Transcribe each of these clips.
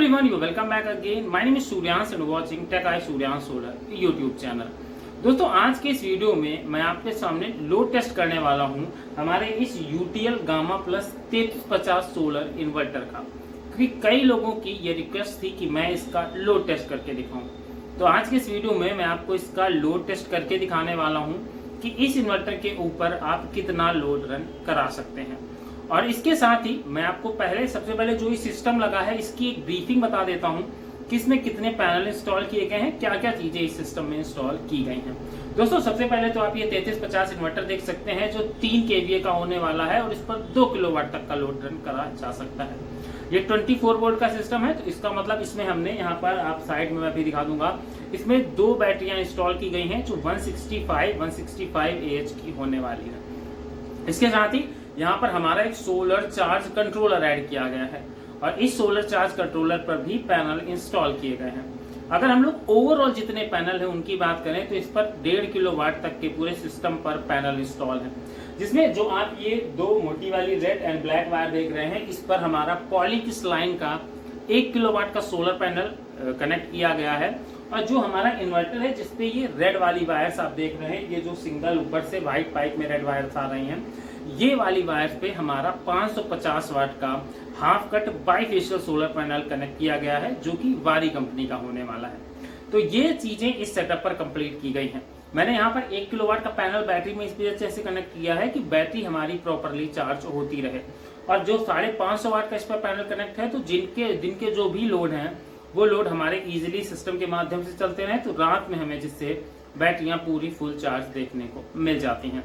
everyone, you welcome back again. My name is Suryansh and watching Tech Eye Suryansh Solar YouTube channel. दोस्तों आज के इस video में मैं आपके सामने लोड टेस्ट करने वाला हूं हमारे इस UTL gamma plus 3350 solar inverter का, क्योंकि कई लोगों की ये रिक्वेस्ट थी कि मैं इसका लोड टेस्ट करके दिखाऊं। तो आज के इस वीडियो में मैं आपको इसका लोड टेस्ट करके दिखाने वाला हूं कि इस इन्वर्टर के ऊपर आप कितना लोड रन करा सकते हैं। और इसके साथ ही मैं आपको सबसे पहले जो ये सिस्टम लगा है इसकी एक ब्रीफिंग बता देता हूं कि इसमें कितने पैनल इंस्टॉल किए गए हैं, क्या क्या चीजें इस सिस्टम में इंस्टॉल की गई हैं। दोस्तों सबसे पहले तो आप ये 3350 इन्वर्टर देख सकते हैं जो 3 kVA का होने वाला है और इस पर 2 किलोवाट तक का लोड रन करा जा सकता है। ये 24 वोल्ट का सिस्टम है, तो इसका मतलब इसमें हमने यहाँ पर आप साइड में मैं भी दिखा दूंगा, इसमें 2 बैटरियां इंस्टॉल की गई हैं जो 165 AH की होने वाली है। इसके साथ ही यहाँ पर हमारा एक सोलर चार्ज कंट्रोलर ऐड किया गया है और इस सोलर चार्ज कंट्रोलर पर भी पैनल इंस्टॉल किए गए हैं। अगर हम लोग ओवरऑल जितने पैनल हैं उनकी बात करें तो इस पर 1.5 किलोवाट तक के पूरे सिस्टम पर पैनल इंस्टॉल है, जिसमें जो आप ये 2 मोटी वाली रेड एंड ब्लैक वायर देख रहे हैं इस पर हमारा पॉलीकिस लाइन का 1 किलोवाट का सोलर पैनल कनेक्ट किया गया है। और जो हमारा इन्वर्टर है जिसपे ये रेड वाली वायर्स आप देख रहे हैं, ये जो सिंगल ऊपर से व्हाइट पाइप में रेड वायर्स आ रही हैं, ये वाली वायर पे हमारा 550 वाट का half cut bifacial solar panel connect किया गया है जो कि वारी कंपनी का होने वाला है। तो ये चीजें इस सेटअप पर कंप्लीट की गई हैं। मैंने यहाँ पर 1 किलोवाट का पैनल बैटरी में इस वजह से ऐसे कनेक्ट किया है कि बैटरी हमारी प्रॉपरली चार्ज होती रहे। और जो 550 वाट का इस पर पैनल कनेक्ट है, तो जिनके जो भी लोड है वो लोड हमारे इजिली सिस्टम के माध्यम से चलते रहे, तो रात में हमें जिससे बैटरियां पूरी फुल चार्ज देखने को मिल जाती हैं।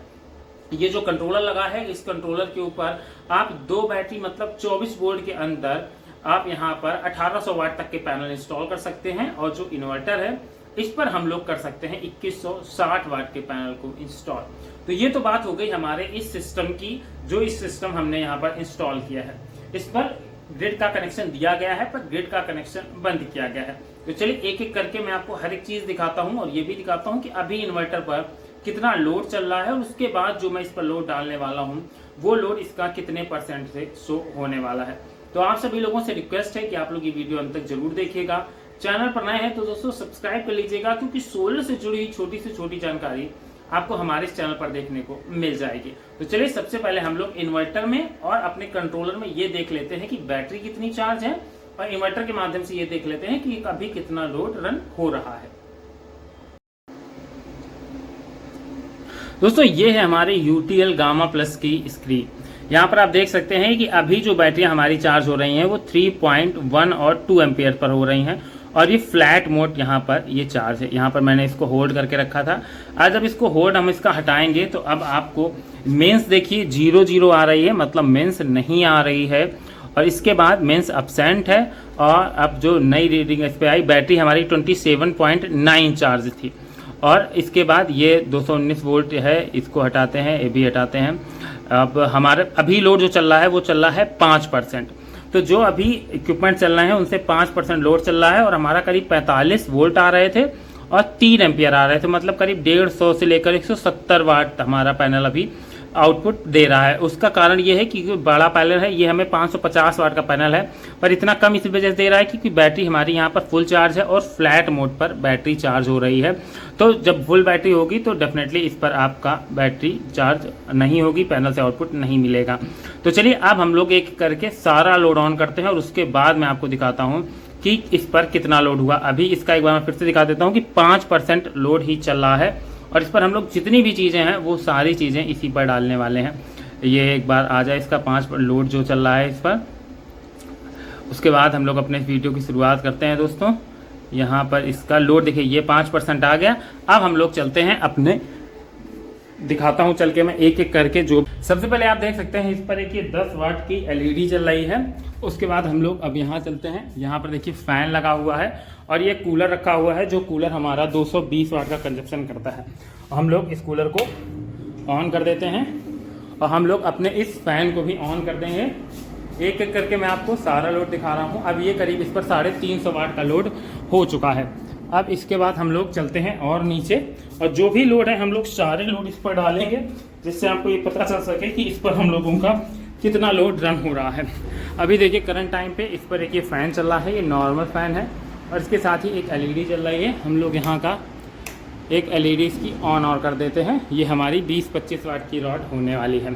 ये जो कंट्रोलर लगा है, इस कंट्रोलर के ऊपर आप 2 बैटरी मतलब 24 वोल्ट के अंदर आप यहाँ पर 1800 वाट तक के पैनल इंस्टॉल कर सकते हैं। और जो इन्वर्टर है इस पर हम लोग कर सकते हैं 2160 वाट के पैनल को इंस्टॉल। तो ये तो बात हो गई हमारे इस सिस्टम की, जो इस सिस्टम हमने यहाँ पर इंस्टॉल किया है। इस पर ग्रिड का कनेक्शन दिया गया है पर ग्रिड का कनेक्शन बंद किया गया है। तो चलिए एक एक करके मैं आपको हर एक चीज दिखाता हूँ और ये भी दिखाता हूँ कि अभी इन्वर्टर पर कितना लोड चल रहा है और उसके बाद जो मैं इस पर लोड डालने वाला हूँ वो लोड इसका कितने % से शो होने वाला है। तो आप सभी लोगों से रिक्वेस्ट है कि आप लोग ये वीडियो अंत तक जरूर देखिएगा। चैनल पर नए हैं तो दोस्तों सब्सक्राइब कर लीजिएगा, क्योंकि सोलर से जुड़ी हुई छोटी से छोटी जानकारी आपको हमारे इस चैनल पर देखने को मिल जाएगी। तो चलिए सबसे पहले हम लोग इन्वर्टर में और अपने कंट्रोलर में ये देख लेते हैं कि बैटरी कितनी चार्ज है, और इन्वर्टर के माध्यम से ये देख लेते हैं कि अभी कितना लोड रन हो रहा है। दोस्तों ये है हमारे UTL गामा प्लस की स्क्रीन। यहाँ पर आप देख सकते हैं कि अभी जो बैटरियां हमारी चार्ज हो रही हैं वो 3.1 और 2 एम्पियर पर हो रही हैं और ये फ्लैट मोड यहाँ पर ये चार्ज है। यहाँ पर मैंने इसको होल्ड करके रखा था। आज जब इसको होल्ड हम इसका हटाएंगे तो अब आपको मेंस देखिए 00 आ रही है, मतलब मेंस नहीं आ रही है। और इसके बाद मेंस अब्सेंट है। और अब जो नई रीडिंग इस पे आई, बैटरी हमारी 27.9 चार्ज थी। और इसके बाद ये 219 वोल्ट है, इसको हटाते हैं, ये भी हटाते हैं। अब हमारे अभी लोड जो चल रहा है वो चल रहा है 5%। तो जो अभी इक्विपमेंट चल रहे हैं उनसे 5% लोड चल रहा है और हमारा करीब 45 वोल्ट आ रहे थे और 3 एम्पियर आ रहे थे, मतलब करीब 150 से लेकर 170 वाट हमारा पैनल अभी आउटपुट दे रहा है। उसका कारण ये है कि बड़ा पैनल है, ये हमें 550 वाट का पैनल है, पर इतना कम इस वजह से दे रहा है क्योंकि बैटरी हमारी यहाँ पर फुल चार्ज है और फ्लैट मोड पर बैटरी चार्ज हो रही है। तो जब फुल बैटरी होगी तो डेफिनेटली इस पर आपका बैटरी चार्ज नहीं होगी, पैनल से आउटपुट नहीं मिलेगा। तो चलिए अब हम लोग एक करके सारा लोड ऑन करते हैं और उसके बाद मैं आपको दिखाता हूँ कि इस पर कितना लोड हुआ। अभी इसका एक बार मैं फिर से दिखा देता हूँ कि 5% लोड ही चल रहा है और इस पर हम लोग जितनी भी चीज़ें हैं वो सारी चीज़ें इसी पर डालने वाले हैं। ये एक बार आ जाए इसका 5 लोड जो चल रहा है इस पर, उसके बाद हम लोग अपने वीडियो की शुरुआत करते हैं। दोस्तों यहाँ पर इसका लोड देखिए, ये 5% आ गया। अब हम लोग चलते हैं अपने, दिखाता हूँ चल के मैं एक एक करके। जो सबसे पहले आप देख सकते हैं इस पर एक ये 10 वाट की LED चल रही है। उसके बाद हम लोग अब यहाँ चलते हैं, यहाँ पर देखिए फैन लगा हुआ है और ये कूलर रखा हुआ है, जो कूलर हमारा 220 वाट का कंजप्शन करता है। हम लोग इस कूलर को ऑन कर देते हैं और हम लोग अपने इस फैन को भी ऑन कर देंगे। एक एक करके मैं आपको सारा लोड दिखा रहा हूँ। अब ये करीब इस पर 350 वाट का लोड हो चुका है। अब इसके बाद हम लोग चलते हैं और नीचे, और जो भी लोड है हम लोग सारे लोड इस पर डालेंगे, जिससे आपको ये पता चल सके कि इस पर हम लोगों का कितना लोड रन हो रहा है। अभी देखिए करंट टाइम पे इस पर एक ये फ़ैन चल रहा है, ये नॉर्मल फ़ैन है और इसके साथ ही एक एलईडी चल रही है। हम लोग यहाँ का एक एलईडी इसकी ऑन और कर देते हैं। ये हमारी 20-25 वाट की रॉड होने वाली है।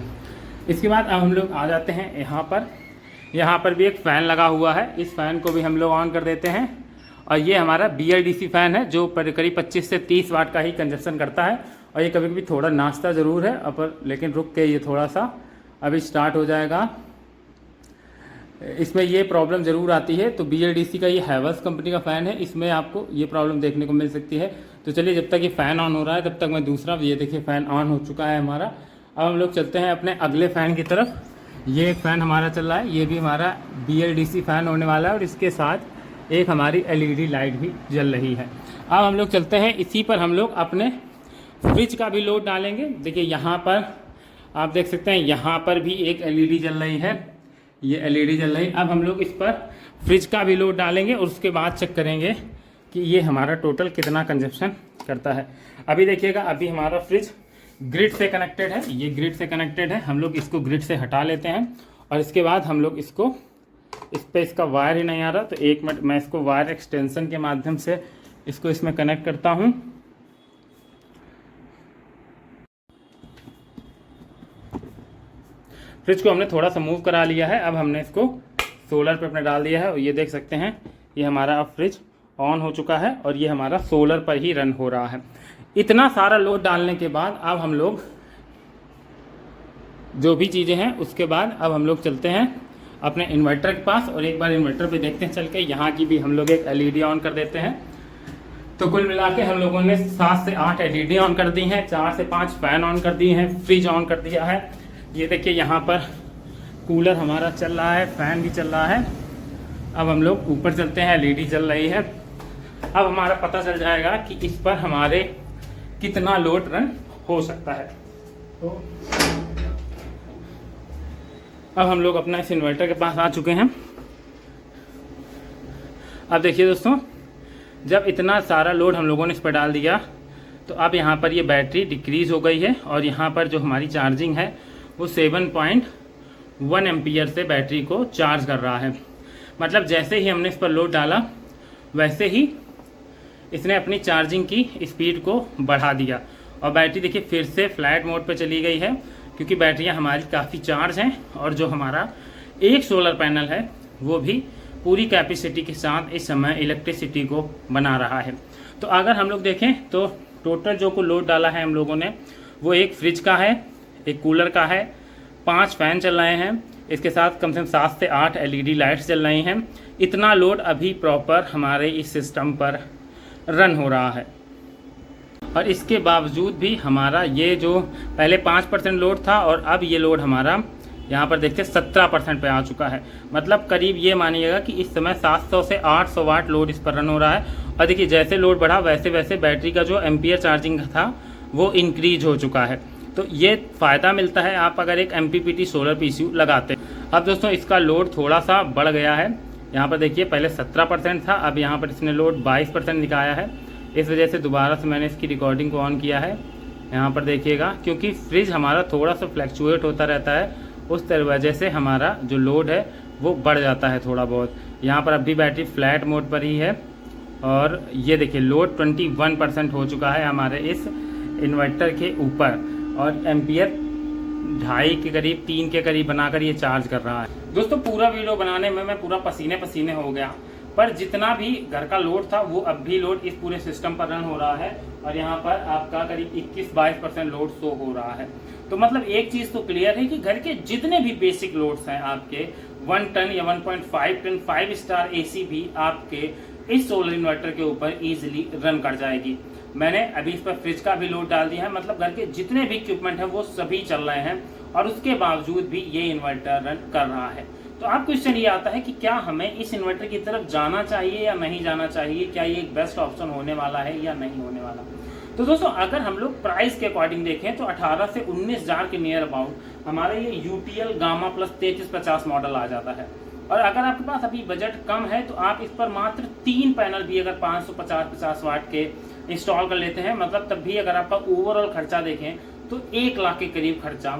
इसके बाद अब हम लोग आ जाते हैं यहाँ पर भी एक फ़ैन लगा हुआ है, इस फ़ैन को भी हम लोग ऑन कर देते हैं। और ये हमारा BLDC फ़ैन है जो करीब 25 से 30 वाट का ही कंजप्शन करता है और ये कभी कभी थोड़ा नाचता ज़रूर है पर लेकिन रुक के ये थोड़ा सा अभी स्टार्ट हो जाएगा। इसमें ये प्रॉब्लम ज़रूर आती है। तो BLDC का ये हैवेल्स कंपनी का फ़ैन है, इसमें आपको ये प्रॉब्लम देखने को मिल सकती है। तो चलिए जब तक ये फ़ैन ऑन हो रहा है तब तक मैं दूसरा, ये देखिए फ़ैन ऑन हो चुका है हमारा। अब हम लोग चलते हैं अपने अगले फ़ैन की तरफ। ये एक फ़ैन हमारा चल रहा है, ये भी हमारा BLDC फ़ैन होने वाला है और इसके साथ एक हमारी LED लाइट भी जल रही है। अब हम लोग चलते हैं, इसी पर हम लोग अपने फ्रिज का भी लोड डालेंगे। देखिए यहाँ पर आप देख सकते हैं, यहाँ पर भी एक LED जल रही है, ये LED जल रही है। अब हम लोग इस पर फ्रिज का भी लोड डालेंगे और उसके बाद चेक करेंगे कि ये हमारा टोटल कितना कंजप्शन करता है। अभी देखिएगा, अभी हमारा फ्रिज ग्रिड से कनेक्टेड है, ये ग्रिड से कनेक्टेड है। हम लोग इसको ग्रिड से हटा लेते हैं और इसके बाद हम लोग इसको, इस पर इसका वायर ही नहीं आ रहा तो 1 मिनट मैं इसको वायर एक्सटेंशन के माध्यम से इसको इसमें कनेक्ट करता हूँ। फ्रिज को हमने थोड़ा सा मूव करा लिया है। अब हमने इसको सोलर पे अपने डाल दिया है और ये देख सकते हैं ये हमारा अब फ्रिज ऑन हो चुका है और ये हमारा सोलर पर ही रन हो रहा है। इतना सारा लोड डालने के बाद अब हम लोग जो भी चीज़ें हैं उसके बाद अब हम लोग चलते हैं अपने इन्वर्टर के पास और एक बार इन्वर्टर पे देखते हैं चल के। यहाँ की भी हम लोग एक LED ऑन कर देते हैं। तो कुल मिला के हम लोगों ने 7 से 8 LED ऑन कर दी हैं, 4 से 5 फ़ैन ऑन कर दिए हैं, फ्रिज ऑन कर दिया है। ये देखिए यहाँ पर कूलर हमारा चल रहा है, फ़ैन भी चल रहा है। अब हम लोग ऊपर चलते हैं, LED चल रही है। अब हमारा पता चल जाएगा कि इस पर हमारे कितना लोड रन हो सकता है। तो अब हम लोग अपना इस इन्वर्टर के पास आ चुके हैं। अब देखिए दोस्तों, जब इतना सारा लोड हम लोगों ने इस पर डाल दिया तो अब यहाँ पर ये बैटरी डिक्रीज़ हो गई है और यहाँ पर जो हमारी चार्जिंग है वो 7.1 एम्पियर से बैटरी को चार्ज कर रहा है। मतलब जैसे ही हमने इस पर लोड डाला वैसे ही इसने अपनी चार्जिंग की स्पीड को बढ़ा दिया और बैटरी देखिए फिर से फ्लैट मोड पे चली गई है क्योंकि बैटरियां हमारी काफ़ी चार्ज हैं और जो हमारा एक सोलर पैनल है वो भी पूरी कैपेसिटी के साथ इस समय इलेक्ट्रिसिटी को बना रहा है। तो अगर हम लोग देखें तो टोटल जो को लोड डाला है हम लोगों ने वो एक फ्रिज का है, एक कूलर का है, 5 फ़ैन चल रहे हैं, इसके साथ कम से कम 7 से 8 LED लाइट्स चल रही हैं। इतना लोड अभी प्रॉपर हमारे इस सिस्टम पर रन हो रहा है और इसके बावजूद भी हमारा ये जो पहले 5% लोड था और अब ये लोड हमारा यहाँ पर देखते 17% पे आ चुका है। मतलब करीब ये मानिएगा कि इस समय 700 से 800 वाट लोड इस पर रन हो रहा है। और देखिए जैसे लोड बढ़ा वैसे वैसे बैटरी का जो एम्पियर चार्जिंग था वो इंक्रीज हो चुका है। तो ये फ़ायदा मिलता है आप अगर एक MPPT सोलर PCU लगाते हैं। अब दोस्तों इसका लोड थोड़ा सा बढ़ गया है। यहाँ पर देखिए पहले 17% था, अब यहाँ पर इसने लोड 22% दिखाया है। इस वजह से दोबारा से मैंने इसकी रिकॉर्डिंग को ऑन किया है। यहाँ पर देखिएगा क्योंकि फ्रिज हमारा थोड़ा सा फ्लैक्चुएट होता रहता है, उस तरह वजह से हमारा जो लोड है वो बढ़ जाता है थोड़ा बहुत। यहाँ पर अभी बैटरी फ्लैट मोड पर ही है और ये देखिए लोड 21% हो चुका है हमारे इस इन्वर्टर के ऊपर और एम्पियर 2.5 के करीब 3 के करीब बनाकर ये चार्ज कर रहा है। दोस्तों पूरा वीडियो बनाने में मैं पूरा पसीने पसीने हो गया, पर जितना भी घर का लोड था वो अब भी लोड इस पूरे सिस्टम पर रन हो रहा है और यहाँ पर आपका करीब 21-22% लोड शो हो रहा है। तो मतलब एक चीज़ तो क्लियर है कि घर के जितने भी बेसिक लोड्स हैं आपके 1 टन या 1.5 टन 5 स्टार AC भी आपके इस सोलर इन्वर्टर के ऊपर ईजिली रन कर जाएगी। मैंने अभी इस पर फ्रिज का भी लोड डाल दिया है, मतलब घर के जितने भी इक्विपमेंट हैं वो सभी चल रहे हैं और उसके बावजूद भी ये इन्वर्टर रन कर रहा है। तो आप क्वेश्चन ये आता है कि क्या हमें इस इन्वर्टर की तरफ जाना चाहिए या नहीं जाना चाहिए, क्या ये एक बेस्ट ऑप्शन होने वाला है या नहीं होने वाला। तो दोस्तों अगर हम लोग प्राइस के अकॉर्डिंग देखें तो 18 से 19 हज़ार के नियर अबाउट हमारा ये UTL गामा प्लस 3350 मॉडल आ जाता है। और अगर आपके पास अभी बजट कम है तो आप इस पर मात्र 3 पैनल भी अगर 550 वाट के इंस्टॉल कर लेते हैं, मतलब तब भी अगर आपका ओवरऑल खर्चा देखें तो 1 लाख के करीब खर्चा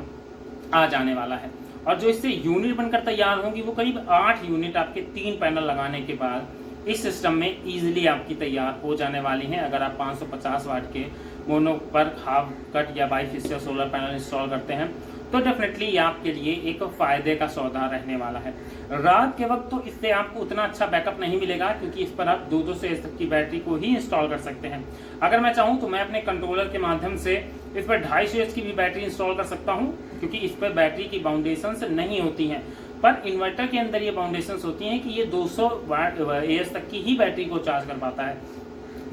आ जाने वाला है। और जो इससे यूनिट बनकर तैयार होंगी वो करीब 8 यूनिट आपके 3 पैनल लगाने के बाद इस सिस्टम में इजीली आपकी तैयार हो जाने वाली हैं। अगर आप 550 वाट के मोनो पर हाफ कट या बाईफेशियल सोलर पैनल इंस्टॉल करते हैं तो डेफिनेटली ये आपके लिए एक फायदे का सौदा रहने वाला है। रात के वक्त तो इससे आपको उतना अच्छा बैकअप नहीं मिलेगा, क्योंकि इस पर आप 200 से तक की बैटरी को ही इंस्टॉल कर सकते हैं। अगर मैं चाहूँ तो मैं अपने कंट्रोलर के माध्यम से इस पर 250 एच की भी बैटरी इंस्टॉल कर सकता हूँ, क्योंकि इस पर बैटरी की बाउंडेशंस नहीं होती हैं। पर इन्वर्टर के अंदर ये बाउंडेशंस होती हैं कि ये 200 एच तक की ही बैटरी को चार्ज कर पाता है।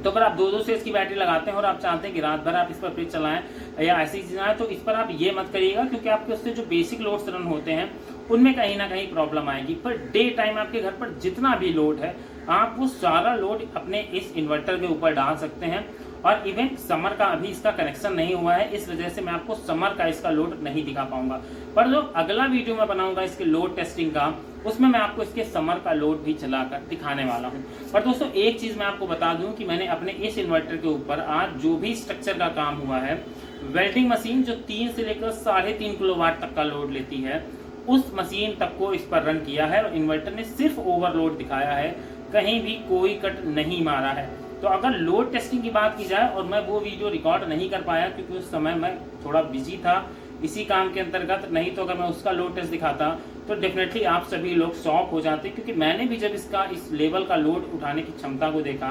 तो अगर आप 200 से इसकी बैटरी लगाते हैं और आप चाहते हैं कि रात भर आप इस पर फ्रिज चलाएं या ऐसी चीजें आए, तो इस पर आप ये मत करिएगा, क्योंकि आपके उससे जो बेसिक लोड्स रन होते हैं उनमें कहीं ना कहीं प्रॉब्लम आएगी। पर डे टाइम आपके घर पर जितना भी लोड है आप वो सारा लोड अपने इस इन्वर्टर के ऊपर डाल सकते हैं। और इवन समर का अभी इसका कनेक्शन नहीं हुआ है, इस वजह से मैं आपको समर का इसका लोड नहीं दिखा पाऊंगा। पर जो अगला वीडियो मैं बनाऊंगा इसके लोड टेस्टिंग का, उसमें मैं आपको इसके समर का लोड भी चलाकर दिखाने वाला हूं। पर दोस्तों एक चीज मैं आपको बता दूं कि मैंने अपने इस इन्वर्टर के ऊपर आज जो भी स्ट्रक्चर का काम हुआ है, वेल्डिंग मशीन जो 3 से लेकर 3.5 किलोवाट तक का लोड लेती है, उस मशीन तक को इस पर रन किया है और इन्वर्टर ने सिर्फ ओवरलोड दिखाया है, कहीं भी कोई कट नहीं मारा है। तो अगर लोड टेस्टिंग की बात की जाए, और मैं वो वीडियो रिकॉर्ड नहीं कर पाया क्योंकि उस समय मैं थोड़ा बिजी था इसी काम के अंतर्गत, नहीं तो अगर मैं उसका लोड टेस्ट दिखाता तो डेफिनेटली आप सभी लोग शॉक हो जाते, क्योंकि मैंने भी जब इसका इस लेवल का लोड उठाने की क्षमता को देखा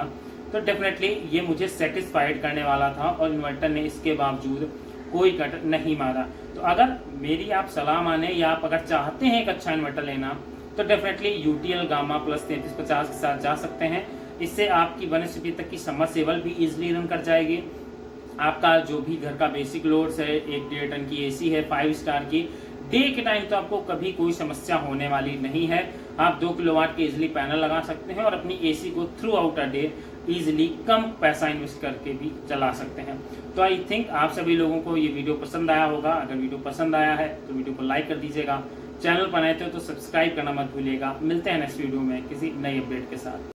तो डेफिनेटली ये मुझे सेटिस्फाइड करने वाला था और इन्वर्टर ने इसके बावजूद कोई कट नहीं मारा। तो अगर मेरी आप सलाह माने या आप अगर चाहते हैं एक अच्छा इन्वर्टर लेना तो डेफिनेटली यूटीएल गामा प्लस 3350 के साथ जा सकते हैं। इससे आपकी 1 HP तक की समरसेबल भी इजीली रन कर जाएगी। आपका जो भी घर का बेसिक लोड्स है, 1.5 टन की एसी है 5 स्टार की, डे के टाइम तो आपको कभी कोई समस्या होने वाली नहीं है। आप 2 किलोवाट के इजीली पैनल लगा सकते हैं और अपनी एसी को throughout a day easily कम पैसा इन्वेस्ट करके भी चला सकते हैं। तो आई थिंक आप सभी लोगों को ये वीडियो पसंद आया होगा। अगर वीडियो पसंद आया है तो वीडियो को लाइक कर दीजिएगा, चैनल पर नए थे तो सब्सक्राइब करना मत भूलिएगा। मिलते हैं नेक्स्ट वीडियो में किसी नई अपडेट के साथ।